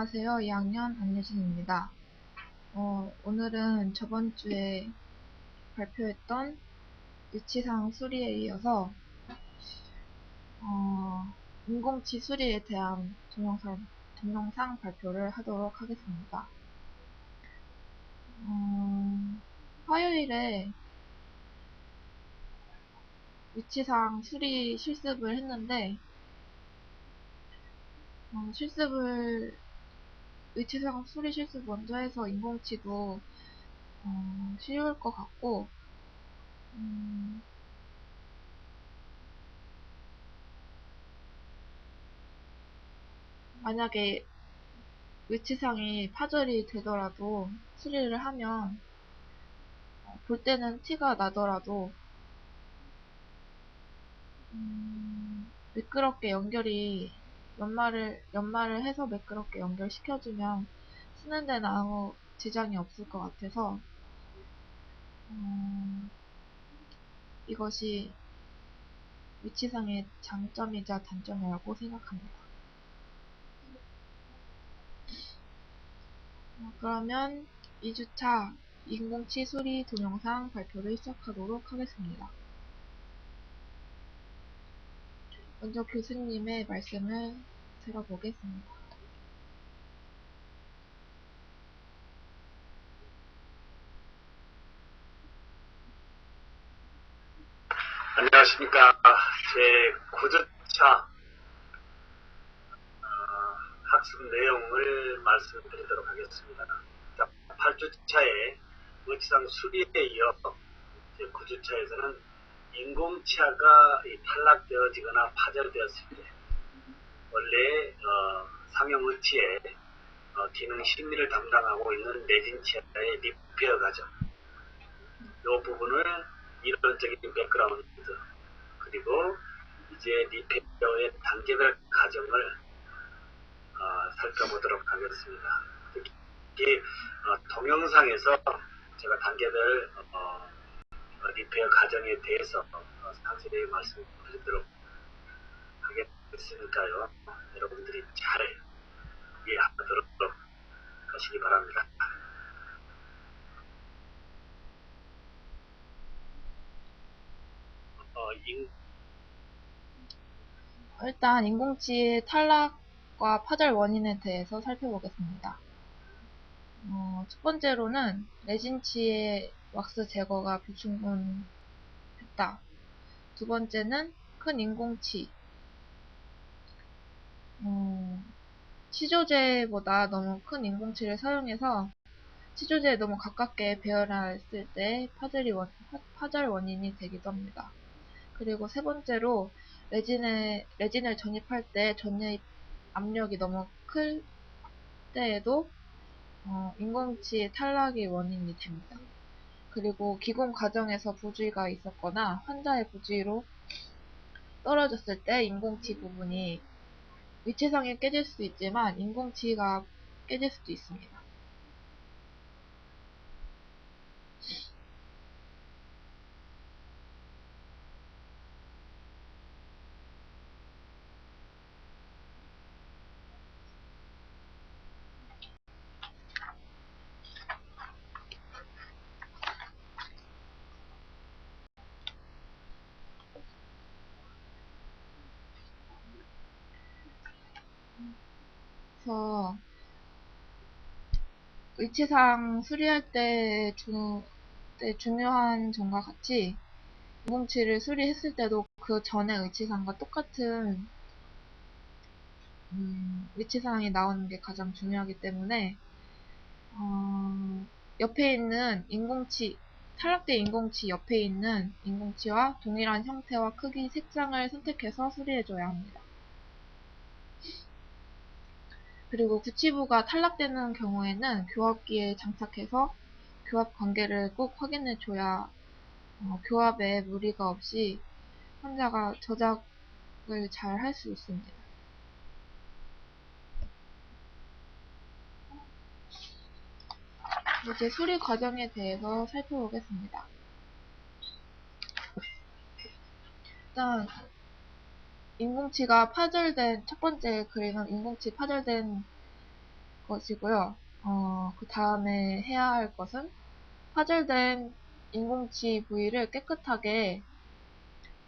안녕하세요. 2학년 안예진입니다. 오늘은 저번 주에 발표했던 위치상 수리에 이어서 인공치 수리에 대한 동영상 발표를 하도록 하겠습니다. 화요일에 위치상 수리 실습을 했는데 위치상 수리 실습 먼저 해서 인공치도 쉬울 것 같고 만약에 위치상이 파절이 되더라도 수리를 하면 볼 때는 티가 나더라도 매끄럽게 연말을 해서 매끄럽게 연결시켜주면 쓰는 데는 아무 지장이 없을 것 같아서 이것이 위치상의 장점이자 단점이라고 생각합니다. 그러면 2주차 인공치 수리 동영상 발표를 시작하도록 하겠습니다. 먼저 교수님의 말씀을 들어보겠습니다. 안녕하십니까. 제 9주차 학습 내용을 말씀드리도록 하겠습니다. 8주차에 위치상 수리에 이어 제 9주차에서는 인공치아가 탈락되어지거나 파절되었을 때 원래 상용의치의 기능 심리를 담당하고 있는 레진치아의 리페어 과정, 이 부분을 이론적인 백그라운드 그리고 이제 리페어의 단계별 과정을 살펴보도록 하겠습니다. 특히 동영상에서 제가 단계별 리페어 과정에 대해서 상세히 말씀드리도록 하겠으니까요. 여러분들이 잘 이해하도록 하시기 바랍니다. 일단 인공치의 탈락과 파절 원인에 대해서 살펴보겠습니다. 첫 번째로는 레진치의 왁스 제거가 불충분했다. 두 번째는 큰 인공치, 치조제보다 너무 큰 인공치를 사용해서 치조제에 너무 가깝게 배열했을 때 파절 원인이 되기도 합니다. 그리고 세 번째로 레진을 전입할 때 전입 압력이 너무 클 때에도 인공치 탈락이 원인이 됩니다. 그리고 기공 과정에서 부주의가 있었거나 환자의 부주의로 떨어졌을 때 인공치 부분이 위치상에 깨질 수도 있지만 인공치가 깨질 수도 있습니다. 그래서 위치상 수리할 때 중요한 점과 같이 인공치를 수리했을 때도 그 전에 위치상과 똑같은 위치상이 나오는 게 가장 중요하기 때문에 옆에 있는 탈락된 인공치 옆에 있는 인공치와 동일한 형태와 크기, 색상을 선택해서 수리해줘야 합니다. 그리고 구치부가 탈락되는 경우에는 교합기에 장착해서 교합 관계를 꼭 확인해줘야 교합에 무리가 없이 환자가 저작을 잘 할 수 있습니다. 이제 수리 과정에 대해서 살펴보겠습니다. 일단 첫 번째 그림은 인공치 파절된 것이고요. 그 다음에 해야 할 것은 파절된 인공치 부위를 깨끗하게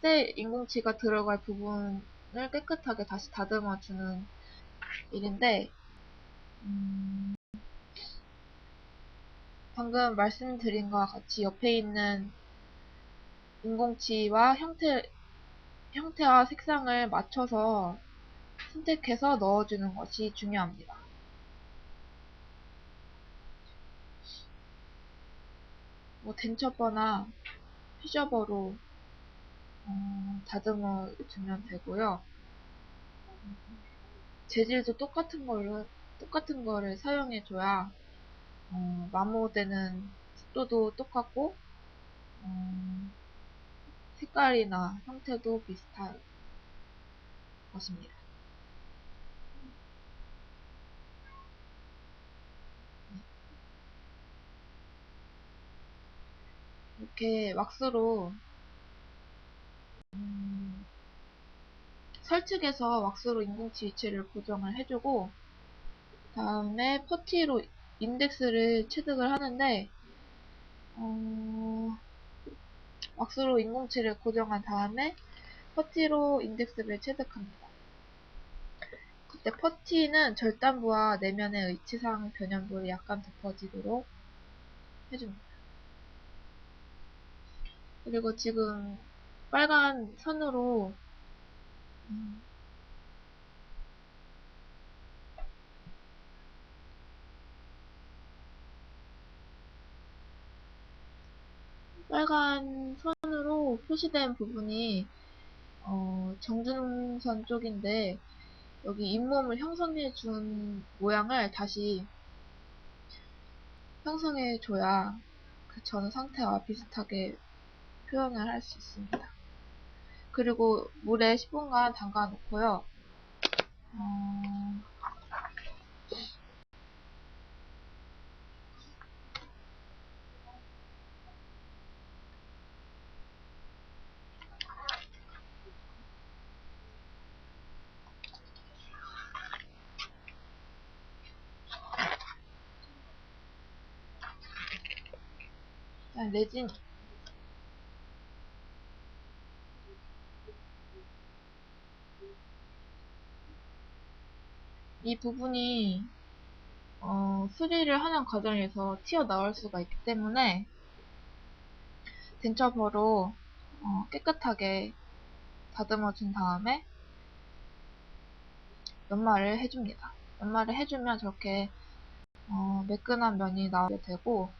새 인공치가 들어갈 부분을 깨끗하게 다시 다듬어 주는 일인데, 방금 말씀드린 것과 같이 옆에 있는 인공치와 형태와 색상을 맞춰서 선택해서 넣어주는 것이 중요합니다. 뭐 덴처버나 퓨저버로 다듬어 주면 되고요. 재질도 똑같은 거를 사용해 줘야 마모되는 습도도 똑같고 색깔이나 형태도 비슷할 것입니다. 이렇게 왁스로 설측해서 왁스로 인공치 위치를 고정을 해주고, 다음에 퍼티로 인덱스를 체득을 하는데, 왁스로 인공치를 고정한 다음에 퍼티로 인덱스를 체득합니다. 그때 퍼티는 절단부와 내면의 위치상 변연부를 약간 덮어지도록 해줍니다. 그리고 지금 빨간 선으로 표시된 부분이 정준선 쪽인데, 여기 잇몸을 형성해 준 모양을 다시 형성해 줘야 그 전 상태와 비슷하게 표현을 할 수 있습니다. 그리고 물에 10분간 담가 놓고요. 레진 이 부분이 수리를 하는 과정에서 튀어나올 수가 있기 때문에 덴처버로 깨끗하게 다듬어 준 다음에 연마를 해줍니다. 연마를 해주면 저렇게 매끈한 면이 나오게 되고,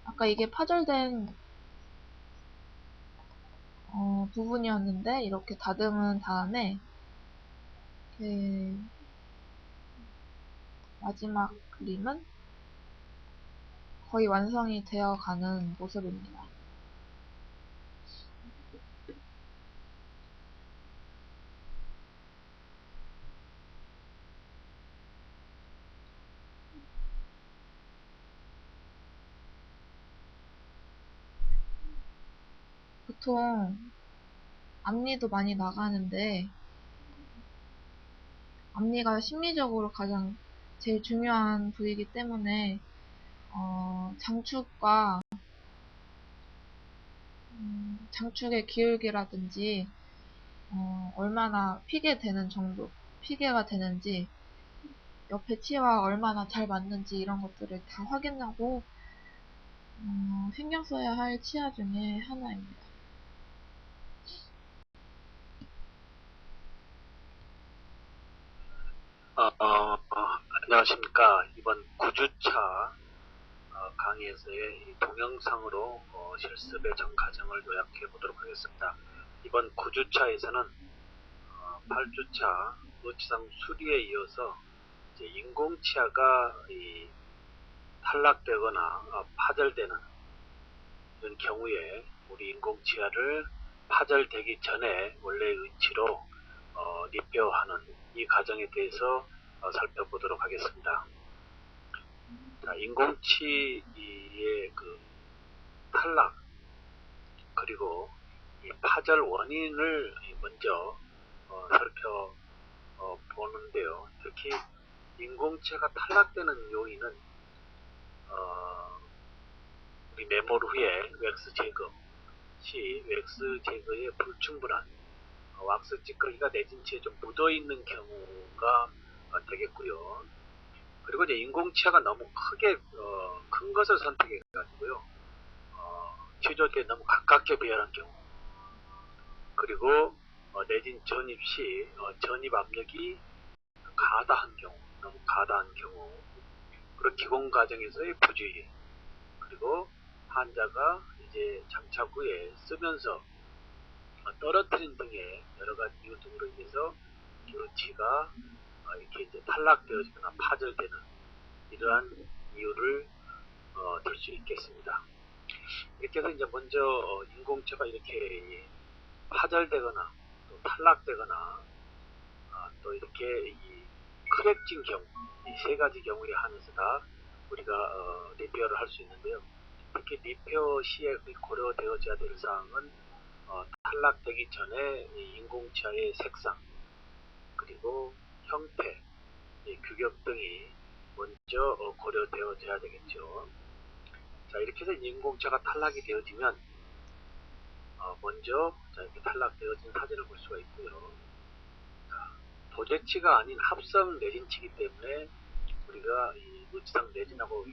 아까 이게 파절된 부분이었는데 이렇게 다듬은 다음에 마지막 그림은 거의 완성이 되어 가는 모습입니다. 보통 앞니도 많이 나가는데, 앞니가 심리적으로 가장 제일 중요한 부위이기 때문에 장축의 기울기라든지 얼마나 피게가 되는지, 옆에 치와 얼마나 잘 맞는지 이런 것들을 다 확인하고 신경 써야 할 치아 중에 하나입니다. 안녕하십니까. 이번 9주차 강의에서의 이 동영상으로 실습의 전 과정을 요약해 보도록 하겠습니다. 이번 9주차에서는 8주차 노치상 수리에 이어서 이제 인공치아가 탈락되거나 파절되는 이런 경우에 우리 인공치아를 파절되기 전에 원래의 위치로 리페어하는 이 과정에 대해서 살펴보도록 하겠습니다. 자, 인공치의 그 탈락, 그리고 이 파절 원인을 먼저 살펴보는데요. 특히 인공체가 탈락되는 요인은 우리 메몰 후에 왁스 제거 시 왁스 제거에 불충분한 왁스 찌꺼기가 내진체에 좀 묻어있는 경우가 되겠고요. 그리고 이제 인공치아가 너무 크게 큰 것을 선택해 가지고요, 치료제에 너무 가깝게 배열한 경우, 그리고 내진 전입 시 전입 압력이 가다한 경우, 너무 가다한 경우, 그리고 기공 과정에서의 부주의, 그리고 환자가 이제 장착 후에 쓰면서 떨어뜨린 등의 여러 가지 이유 등으로 인해서 유치가 이렇게 이제 탈락되어지거나 파절되는 이러한 이유를 들 수 있겠습니다. 이렇게 해서 이제 먼저 인공체가 이렇게 파절되거나 또 탈락되거나 또 이렇게 크랙진 경우, 이 세 가지 경우에 한해서 다 우리가 리페어를 할 수 있는데요. 특히 리페어 시에 고려되어져야 될 사항은 탈락되기 전에 이 인공치아의 색상, 그리고 형태, 규격 등이 먼저 고려되어져야 되겠죠. 자, 이렇게 해서 인공치아가 탈락이 되어지면 먼저 이렇게 탈락되어진 사진을 볼 수가 있고요. 자, 도제치가 아닌 합성 레진치이기 때문에 우리가 이 물질상 레진하고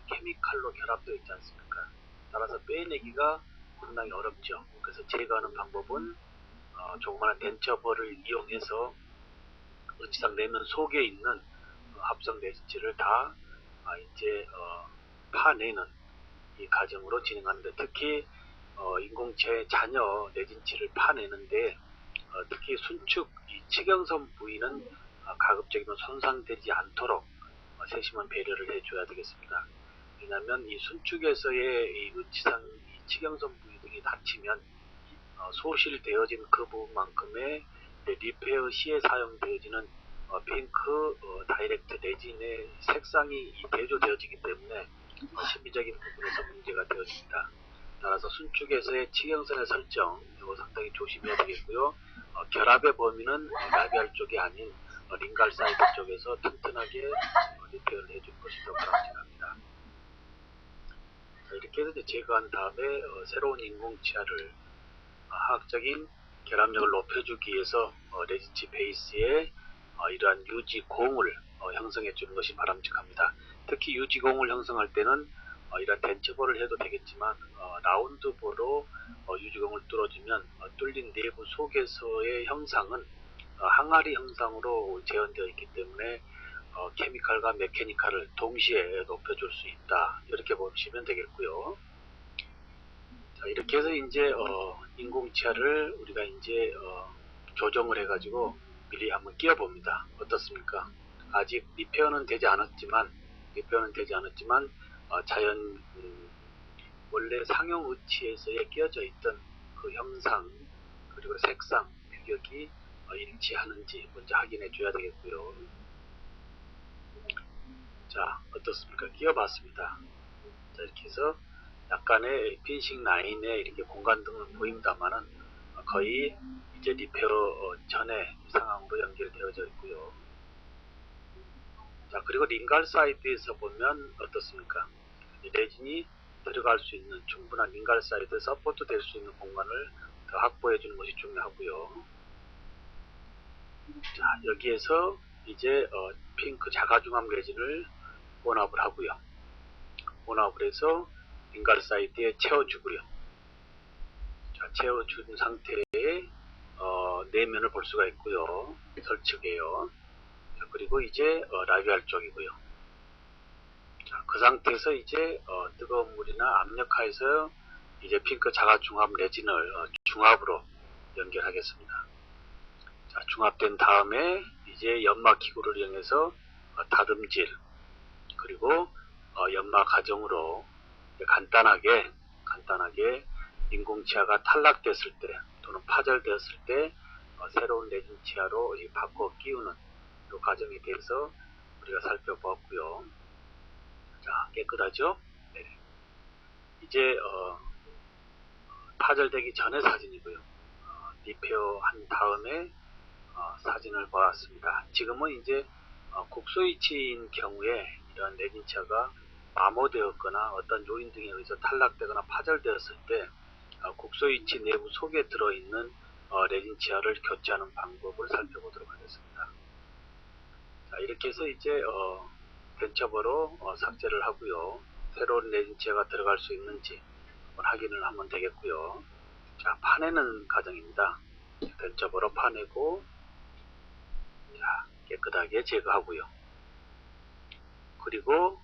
케미칼로 결합되어 있지 않습니까? 따라서 빼내기가 상당히 어렵죠. 그래서 제거하는 방법은 조그마한 덴처벌을 이용해서 물질상 내면 속에 있는 합성 레진치를 다 이제 파내는 이 과정으로 진행하는데, 특히 인공체 잔여 레진치를 파내는데 특히 순축 이 치경선 부위는 가급적이면 손상되지 않도록 세심한 배려를 해줘야 되겠습니다. 왜냐하면 이 순축에서의 이 의치상 이 치경선 부위 등이 다치면 소실되어진 그 부분만큼의 리페어 시에 사용되어지는 핑크 다이렉트 레진의 색상이 대조되어지기 때문에 심리적인 부분에서 문제가 되어집니다. 따라서 순축에서의 치경선의 설정, 이거 상당히 조심해야 되겠고요. 결합의 범위는 라비알 쪽이 아닌 링갈 사이드 쪽에서 튼튼하게 리페어를 해주는 것이 더 바람직합니다. 자, 이렇게 해서 이제 제거한 다음에 새로운 인공치아를 화학적인 결합력을 높여주기 위해서 레진치 베이스에 이러한 유지공을 형성해 주는 것이 바람직합니다. 특히 유지공을 형성할 때는 이런 덴처볼을 해도 되겠지만 라운드보로 유지공을 뚫어주면 뚫린 내부 속에서의 형상은 항아리 형상으로 재현되어 있기 때문에 케미칼과 메케니칼을 동시에 높여줄 수 있다, 이렇게 보시면 되겠고요. 자, 이렇게 해서 이제 인공치아를 우리가 이제 조정을 해가지고 미리 한번 끼워 봅니다. 어떻습니까? 아직 리페어는 되지 않았지만 자연 원래 상용 의치에서의 끼어져 있던 그 형상, 그리고 색상, 규격이 일치하는지 먼저 확인해 줘야 되겠고요. 자, 어떻습니까? 끼워 봤습니다. 자, 이렇게 해서 약간의 핀싱 라인에 이렇게 공간 등은 보입니다만은 거의 이제 리페어 전에 상황으로 연결되어져 있고요. 자, 그리고 링갈 사이드에서 보면 어떻습니까? 레진이 들어갈 수 있는 충분한 링갈 사이드 서포트 될 수 있는 공간을 더 확보해 주는 것이 중요하고요. 자, 여기에서 이제 핑크 자가중압 레진을 혼합을 하고요. 혼합을 해서 링갈 사이드에 채워주고요. 자, 채워준 상태에 내면을 볼 수가 있고요. 설치게요. 자, 그리고 이제 라비알 쪽이고요. 자, 그 상태에서 이제 뜨거운 물이나 압력하에서 이제 핑크 자가중압 레진을 중압으로 연결하겠습니다. 자, 중압된 다음에 이제 연마 기구를 이용해서 다듬질, 그리고 연마 과정으로 간단하게 인공치아가 탈락됐을 때 또는 파절되었을 때 새로운 레진 치아로 바꿔 끼우는 이 과정에 대해서 우리가 살펴보았고요. 자, 깨끗하죠? 네. 이제 파절되기 전의 사진이고요. 리페어 한 다음에 사진을 보았습니다. 지금은 이제 곡소이치인 경우에 이런 레진치아가 마모되었거나 어떤 요인 등에 의해서 탈락되거나 파절되었을 때 곡소이치 내부 속에 들어있는 레진치아를 교체하는 방법을 살펴보도록 하겠습니다. 자, 이렇게 해서 이제 벤처버로 삭제를 하고요. 새로운 레진치아가 들어갈 수 있는지 확인을 하면 되겠고요. 자, 파내는 과정입니다. 벤처버로 파내고, 자, 깨끗하게 제거하고요. 그리고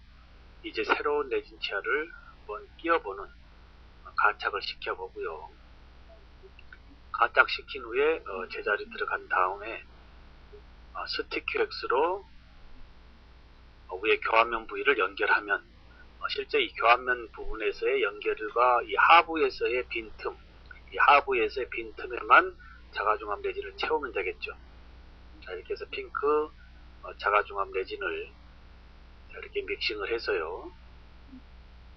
이제 새로운 레진치아를 한번 끼워보는 가착을 시켜보고요. 가착시킨 후에 제자리 들어간 다음에 스티큐엑스로 위에 교환면 부위를 연결하면 실제 이 교환면 부분에서의 연결과 이 하부에서의 빈틈, 이 하부에서의 빈틈에만 자가중압 레진을 채우면 되겠죠. 자, 이렇게 해서 핑크 자가중압 레진을 이렇게 믹싱을 해서요.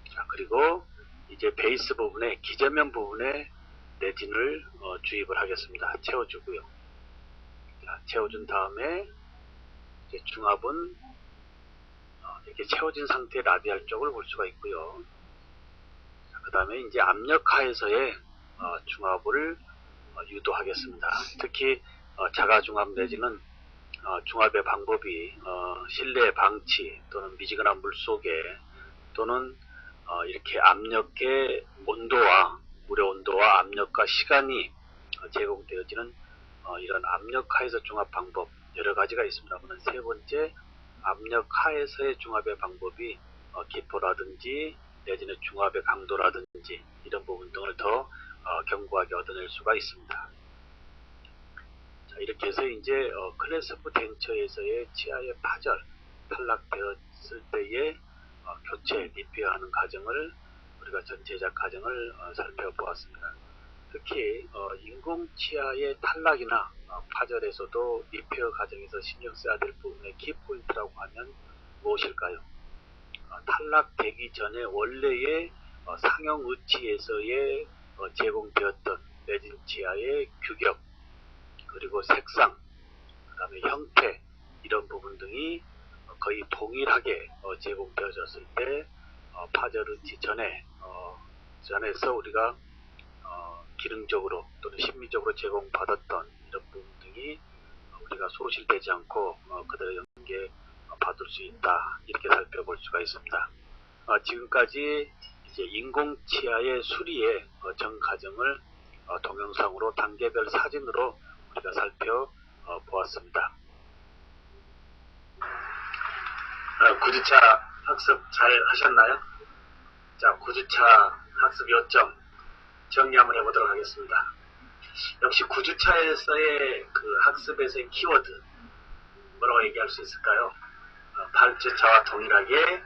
자, 그리고 이제 베이스 부분에 기저면 부분에 레진을 주입을 하겠습니다. 채워주고요. 자, 채워준 다음에 이제 중압은 이렇게 채워진 상태의 라디알 쪽을 볼 수가 있고요. 그 다음에 이제 압력하에서의 중압을 유도하겠습니다. 특히 자가중압 내지는 중압의 방법이 실내 방치 또는 미지근한 물속에 또는 이렇게 압력의 온도와 물의 온도와 압력과 시간이 제공되어지는 이런 압력하에서 중압 방법 여러 가지가 있습니다. 그러면 세 번째 압력하에서의 중압의 방법이 기포라든지 내지는 중압의 강도라든지 이런 부분 등을 더 견고하게 얻어낼 수가 있습니다. 자, 이렇게 해서 이제 클래스프 덴처에서의 치아의 파절 탈락되었을 때의 교체 리페어하는 과정을 우리가 전 제작 과정을 살펴보았습니다. 특히 인공치아의 탈락이나 파절에서도 리페어 과정에서 신경 써야 될 부분의 키포인트라고 하면 무엇일까요? 탈락되기 전에 원래의 상형 의치에서의 제공되었던 레진치아의 규격 그리고 색상 그 다음에 형태 이런 부분 등이 거의 동일하게 제공되어졌을 때 파절 의치 전에서 우리가 기능적으로 또는 심리적으로 제공받았던 이런 부분 등이 우리가 소실되지 않고 그대로 연계 받을 수 있다 이렇게 살펴볼 수가 있습니다. 지금까지 이제 인공치아의 수리의 전 과정을 동영상으로 단계별 사진으로 우리가 살펴보았습니다. 구주차 학습 잘 하셨나요? 자, 구주차 학습 요점 정리 한번 해보도록 하겠습니다. 역시 구주차에서의 그 학습에서의 키워드 뭐라고 얘기할 수 있을까요? 8주차와 동일하게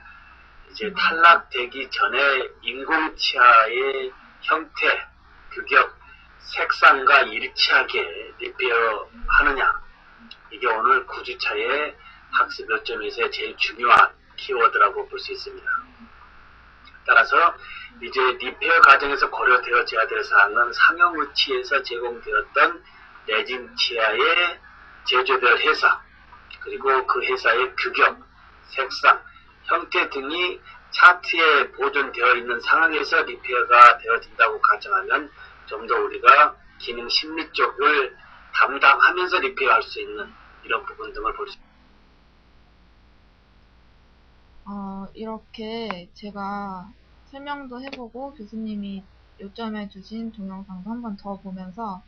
이제 탈락되기 전에 인공치아의 형태, 규격, 색상과 일치하게 리페어 하느냐 이게 오늘 9주차의 학습 요점에서의 제일 중요한 키워드라고 볼 수 있습니다. 따라서 이제 리페어 과정에서 고려되어져야 될 사항은 상형 의치에서 제공되었던 레진 치아의 제조별 회사 그리고 그 회사의 규격, 색상, 형태 등이 차트에 보존되어 있는 상황에서 리페어가 되어진다고 가정하면 좀 더 우리가 기능 심리 쪽을 담당하면서 리페어할 수 있는 이런 부분 등을 볼 수 있습니다. 이렇게 제가 설명도 해보고 교수님이 요점해 주신 동영상도 한 번 더 보면서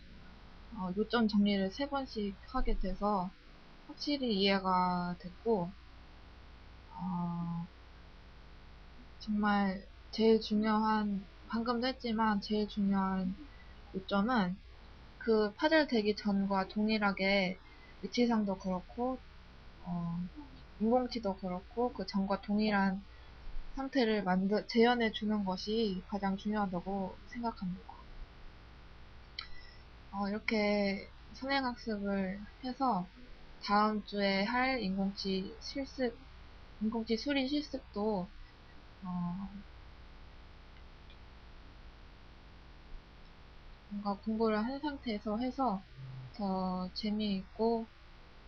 요점 정리를 3번씩 하게 돼서 확실히 이해가 됐고 정말 제일 중요한 방금도 했지만 제일 중요한 요점은 그 파절되기 전과 동일하게 위치상도 그렇고 인공치도 그렇고 그 전과 동일한 상태를 재현해 주는 것이 가장 중요하다고 생각합니다. 이렇게 선행학습을 해서 다음 주에 할 인공치 수리 실습도 뭔가 공부를 한 상태에서 해서 더 재미있고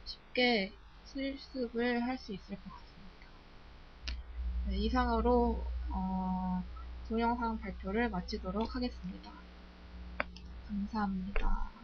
쉽게 실습을 할 수 있을 것 같습니다. 네, 이상으로 동영상 발표를 마치도록 하겠습니다. 감사합니다.